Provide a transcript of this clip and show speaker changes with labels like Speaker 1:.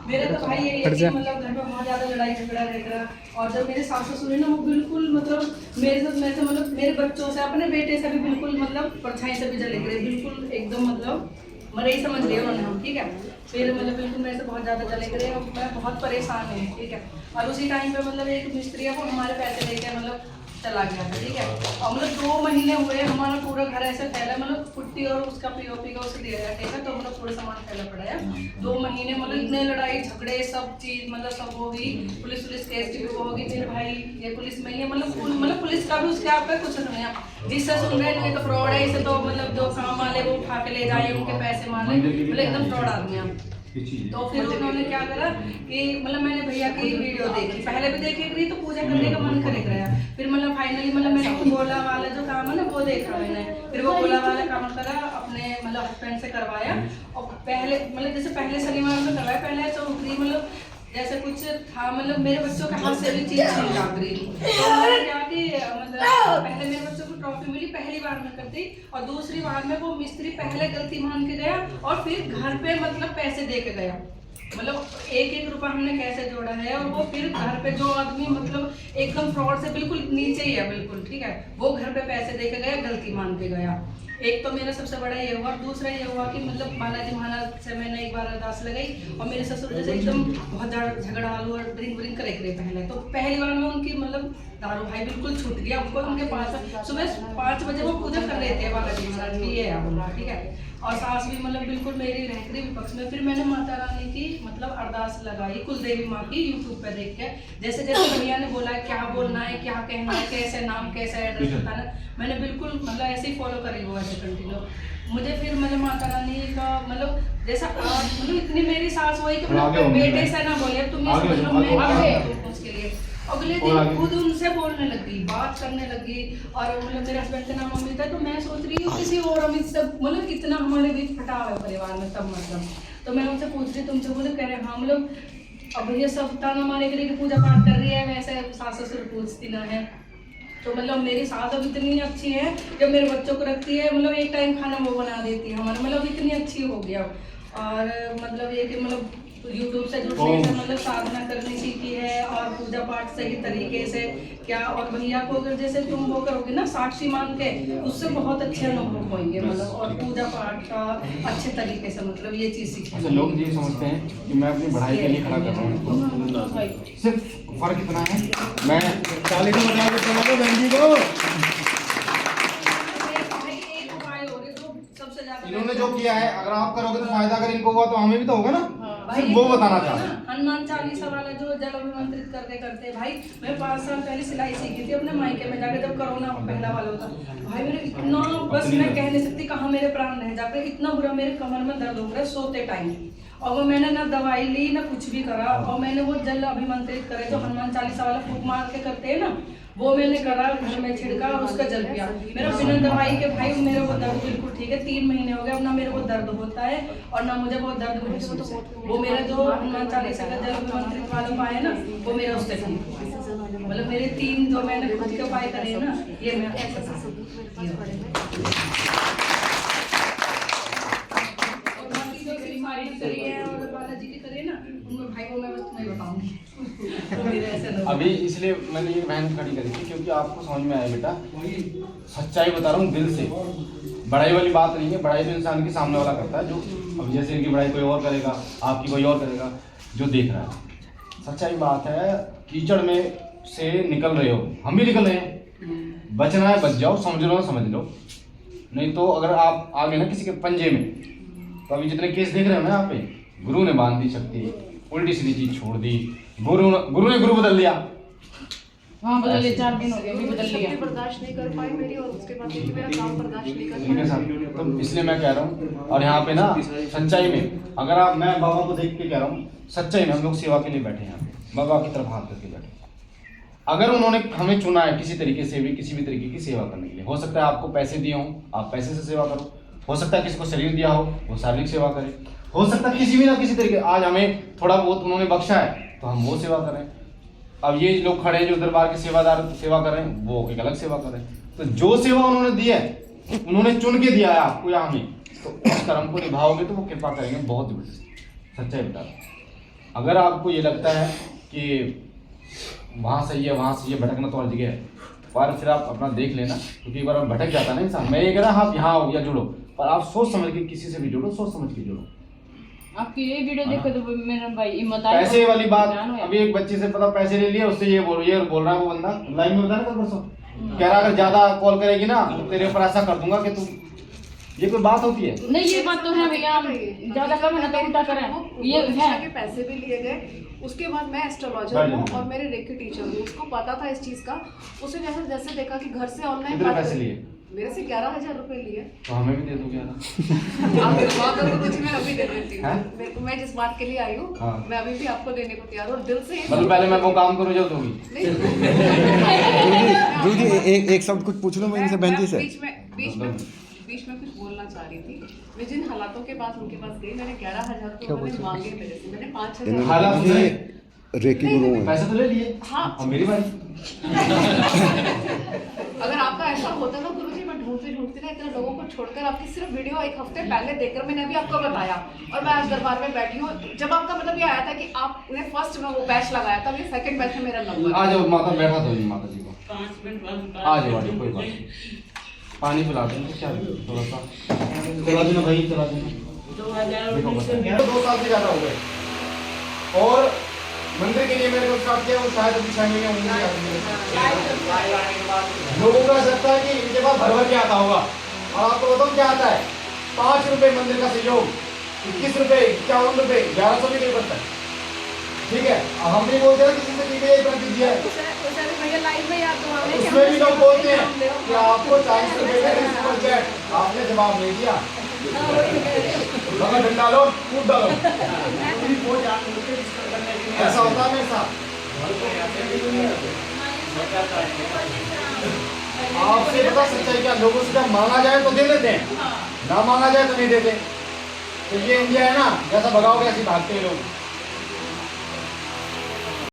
Speaker 1: मेरे तो भाई ये मतलब घर में बहुत ज्यादा लड़ाई झगड़ा रहेगा। और जब मेरे सास ससुर है ना, वो बिल्कुल मतलब मेरे से मतलब मेरे बच्चों से, अपने बेटे से भी बिल्कुल मतलब परछाई से भी जले गए, बिल्कुल एकदम मतलब मरे ही समझ लिया उन्होंने हम, ठीक है। फिर मतलब बिल्कुल मेरे से बहुत ज़्यादा जले गए और मैं बहुत परेशान हूँ, ठीक है। और उसी टाइम पे मतलब एक मिस्त्री है, वो हमारे पैसे लेके मतलब चला गया था, ठीक है। और मतलब 2 महीने हुए हमारा पूरा घर ऐसे फैला, मतलब पुट्टी और उसका पीओपी का उसे दिया गया, ठीक है। तो मतलब पूरा सामान फैला पड़ा है। 2 महीने मतलब इतने लड़ाई झगड़े सब चीज़ मतलब सब होगी, पुलिस केस की भी होगी। फिर भाई ये पुलिस में ही मतलब पुलिस का भी उसके आप पे कुछ नहीं है। जिससे सुन रहे हैं तो फ्रॉड है, इसे तो मतलब जो काम वाले वो उठा के ले जाए, उनके पैसे मार ले, मतलब एकदम फ्रॉड आदमी है। तो फिर उन्होंने क्या करा कि मतलब मैंने भैया की वीडियो देखी, पहले भी देखी थी, तो पूजा करने का मन करे गया। फिर मतलब फाइनली मतलब मैंने गोला वाला जो काम है ना वो देखा मैंने। फिर वो गोला वाला काम करा, अपने मतलब हस्बैंड से करवाया। और पहले मतलब जैसे पहले शनिवार में करवाया, पहले तो उतरी मतलब जैसे कुछ था, मतलब मेरे बच्चों के हाथ से भी चीज नहीं लाग रही। तो मैंने क्या कि मतलब पहले मेरे बच्चों को ट्रॉफी मिली पहली बार में करती, और दूसरी बार में वो मिस्त्री पहले गलती मान के गया और फिर घर पे मतलब पैसे दे के गया। मतलब 1-1 रुपया हमने कैसे जोड़ा है, और वो फिर घर पे जो आदमी मतलब एकदम फ्रॉड से बिल्कुल नीचे ही है बिल्कुल, ठीक है, वो घर पे पैसे दे के गया, गलती मान के गया। एक तो मेरा सबसे बड़ा ये हुआ। दूसरा ये हुआ कि मतलब बालाजी महाराज से मैंने एक बार अरदास लगाई, और मेरे ससुर जैसे एकदम बहुत ज़्यादा झगड़ालू और ड्रिंक व्रिंक करे पहले, तो पहली बार में उनकी मतलब दारू भाई बिल्कुल छूट गया। उनको उनके पास सुबह 5 बजे वो पूजा कर रहे थे बालाजी महाराज की, ये है, ठीक है। और सास भी मतलब बिल्कुल मेरी रहती विपक्ष में। फिर मैंने माता रानी की मतलब अरदास लगाई, कुलदेवी माँ की, यूट्यूब पे देख के, जैसे जैसे भैया ने बोला क्या बोलना है, क्या कहना है, कैसे नाम, कैसे एड्रेस बताना, मैंने बिल्कुल मतलब ऐसे ही फॉलो करी वो ऐसे कंटिन्यू। मुझे फिर मतलब माता रानी का मतलब जैसा मतलब इतनी मेरी सास हुई कि मतलब बेटे से ना बोले तुम ये समझ लो मैं उसके लिए। अगले दिन खुद उनसे बोलने लगी, बात करने लगी। और मतलब मेरे हस्बैंड का नाम अमित है, तो मैं सोच रही हूँ किसी और अमित से मतलब कितना हमारे बीच फटाव है परिवार में तब मतलब। तो मैं उनसे पूछ रही तुमसे, बोले कह रहे हाँ मतलब अब ये सब ताना मारने के लिए कि पूजा पाठ कर रही है, वैसे सास ससुर पूछती ना है। तो मतलब मेरी सास अब इतनी अच्छी है, जब मेरे बच्चों को रखती है मतलब एक टाइम खाना वो बना देती है हमारा, मतलब इतनी अच्छी हो गया। और मतलब ये कि मतलब यूट्यूब से जुड़ने से मतलब साधना करनी सीखी है, और पूजा पाठ सही तरीके से क्या। और भैया को अगर जैसे तुम वो करोगे ना साक्षी मान के, उससे बहुत अच्छे अनुभव होंगे मतलब, और पूजा पाठ का अच्छे तरीके से मतलब ये चीज़ सीखी।
Speaker 2: अच्छा, लोग ये समझते हैं कि मैं अपनी पढ़ाई के लिए खड़ा कर रहा हूँ, सिर्फ फर्क इतना है, मैं 40 बता के बहन जी को इन्होंने जो किया है, अगर आप करोगे तो फायदा, अगर इनको हुआ तो हमें भी तो होगा ना।
Speaker 1: भाई
Speaker 2: वो बताना चाहते हैं
Speaker 1: हनुमान चालीसा वाला जो जल अभिमंत्रित करते करते भाई, मैं 5 साल पहले सिलाई सीखी थी अपने मायके में जाकर, जब कोरोना पहला वाला होता भाई, मेरे इतना बस मैं कह नहीं सकती कहाँ मेरे प्राण रह जाकर, इतना बुरा मेरे कमर में दर्द हो रहा है सोते टाइम। और वो मैंने ना दवाई ली ना कुछ भी करा, और मैंने वो जल अभिमंत्रित करे जो हनुमान चालीसा वाला फूक मार के करते हैं ना, वो मैंने करा, घर में छिड़का और उसका जल पिया। मेरा बिना दवाई के भाई मेरे वो दर्द बिल्कुल ठीक है। 3 महीने हो गए, अब ना मेरे को दर्द होता है और ना मुझे वो दर्द महसूस है। वो मेरा जो हनुमान चालीसा का जल अभिमंत्रित वाला उपाय है ना, वो मेरा उससे ठीक है। मतलब मेरे 3 जो मैंने खुद के उपाय करे हैं ना, ये मैं करी है और बालाजी की करी है ना, उनमें भाई को मैं बस तुम्हें बताऊंगी।
Speaker 2: अभी इसलिए मैंने ये बहन खड़ी करी थी क्योंकि आपको समझ में आया बेटा, सच्चाई बता रहा हूँ दिल से, बड़ाई वाली बात नहीं है। बड़ाई तो इंसान के सामने वाला करता है, जो अब जैसे इनकी बड़ाई कोई और करेगा, आपकी कोई और करेगा, जो देख रहा है। सच्चाई बात है, कीचड़ में से निकल रहे हो, हम भी निकल रहे हैं, बचना है बच जाओ, समझ लो समझ लो, नहीं तो अगर आप आ गए ना किसी के पंजे में, तो अभी जितने केस देख रहे हो ना यहाँ पे, गुरु ने बांध दी शक्ति, उल्टी सीधी चीज छोड़ दी, गुरु ने गुरु बदल दिया।
Speaker 1: हाँ बदल लिया, 4 दिन हो गए अभी बदल लिया।
Speaker 3: बर्दाश्त नहीं कर पाई मेरी, और उसके बाद देखिए मेरा काम बर्दाश्त नहीं कर
Speaker 2: इनके साथ तो इसलिए मैं कह रहा हूँ। और यहाँ पे ना सच्चाई में, अगर आप, मैं बाबा को देख के कह रहा हूँ, सच्चाई में हम लोग सेवा के लिए बैठे हैं यहाँ पे, बाबा की तरफ हाथ करके बैठे। अगर उन्होंने हमें चुना है किसी तरीके से भी, किसी भी तरीके की सेवा करने के लिए, हो सकता है आपको पैसे दिए हों, आप पैसे से सेवा करो, हो सकता है किसी को शरीर दिया हो, वो शारीरिक सेवा करे, हो सकता है किसी भी ना किसी तरीके, आज हमें थोड़ा बहुत उन्होंने बख्शा है तो हम वो सेवा करें। अब ये लोग खड़े हैं जो दरबार के सेवादार सेवा कर रहे हैं, वो एक अलग सेवा कर रहे हैं। तो जो सेवा उन्होंने दी है, उन्होंने चुन के दिया है आपको या हमें, तो उस कर्म को निभाओगे तो वो कृपा करेंगे बहुत जबरदस्त। सच्चाई बता रहा हूँ। अगर आपको ये लगता है कि वहाँ सही है वहाँ सही है, भटकना तो हर जगह है, पर फिर आप अपना देख लेना, क्योंकि एक बार भटक जाता है ना इंसान। मैं ये कह रहा हूँ आप यहाँ आओ या जुड़ो, पर आप सोच समझ के किसी से भी जुड़ो, सोच समझ के जुड़ो।
Speaker 4: आपकी ये वीडियो देख के तो मेरा भाई हिम्मत आई।
Speaker 2: पैसे वाली बात, अभी एक बच्चे से पता पैसे ले लिए, उससे ये बोल रहा है वो बंदा लाइव में बता रहा था परसों, कह रहा अगर ज्यादा कॉल करेगी ना तो तेरे ऊपर ऐसा कर दूंगा कि तू, ये कोई बात होती है?
Speaker 4: नहीं ये बात तो है भैया, आप ज्यादा कम है ना तो उल्टा करें, ये है
Speaker 3: के पैसे भी लिए गए। उसके बाद मैं एस्ट्रोलॉजर हूँ और मेरे रेकी टीचर हूँ, उसको पता था इस चीज का। उसने जैसे देखा कि घर से ऑनलाइन
Speaker 2: कितने पैसे लिए?
Speaker 3: मेरे से 11,000 रुपए लिए।
Speaker 2: तो हमें भी दे दो 11।
Speaker 3: आप दिलवा दो तो कुछ मैं अभी दे देती
Speaker 2: हैं?
Speaker 3: हूँ। मैं जिस बात के लिए आई हूँ
Speaker 2: हाँ।
Speaker 3: मैं अभी भी आपको देने को तैयार हूँ, दिल से।
Speaker 2: मतलब पहले मैं वो काम करूँ जब दोगी?
Speaker 5: ध्रुव जी एक शब्द कुछ पूछ लो मैं इनसे बहन जी से।
Speaker 3: बीच में कुछ बोलना चाह रही थी। मैं जिन हालातों के बाद उनके पास गई, मैंने 11,000 रुपए उन्होंने मांगे मेरे से, मैंने 5,000
Speaker 2: हालात सुधरे?
Speaker 5: रेकी गुरु हैं।
Speaker 2: पैसे तो ले लिए।
Speaker 3: हाँ।
Speaker 2: और मेरी बारी।
Speaker 3: अगर आपका ऐसा होता ना गुरुजी, मैं ढूंढती ना इतने लोगों को छोड़कर आपकी सिर्फ वीडियो एक हफ्ते पहले देखकर मैंने अभी आपको बताया, और मैं आज दरबार में बैठी हूँ। जब आपका मतलब ये आया था कि आपने फर्स्ट में वो बैच लगाया था, ये सेकंड बैच में मेरा नंबर।
Speaker 2: आ जाओ माता, बैठा दो माता जी को, आ जाओ कोई बात नहीं। पानी पिला दें क्या, थोड़ा सा चला देना भाई, चला देना। देखो 2 साल से ज़्यादा हो गए, और मंदिर के लिए मैंने को स्टार्ट किया, वो शायद अभी 6 महीने होंगे। लोगों का लगता है कि इनके पास भर भर के आता होगा, और आपको बताऊँ क्या आता है? 5 रुपये मंदिर का सहयोग, 21 रुपये, 51 रुपये, 1100 भी नहीं पड़ता। ठीक है, हम नहीं बोलते ना किसी से कि भैया इतना दीजिए, उसमें भी लोग बोलते हैं कि आपको 40 रुपये का सुपर चैट, आपने जवाब नहीं दिया, डंडा डालो, कूद डालो। ऐसा होता है मेरे साथ। आपसे पता सच्चाई क्या, लोगों से जब मांगा जाए तो दे देते हैं, ना मांगा जाए तो नहीं देते। तो ये इंडिया है ना, जैसा भगाओगे ऐसे भागते हैं लोग।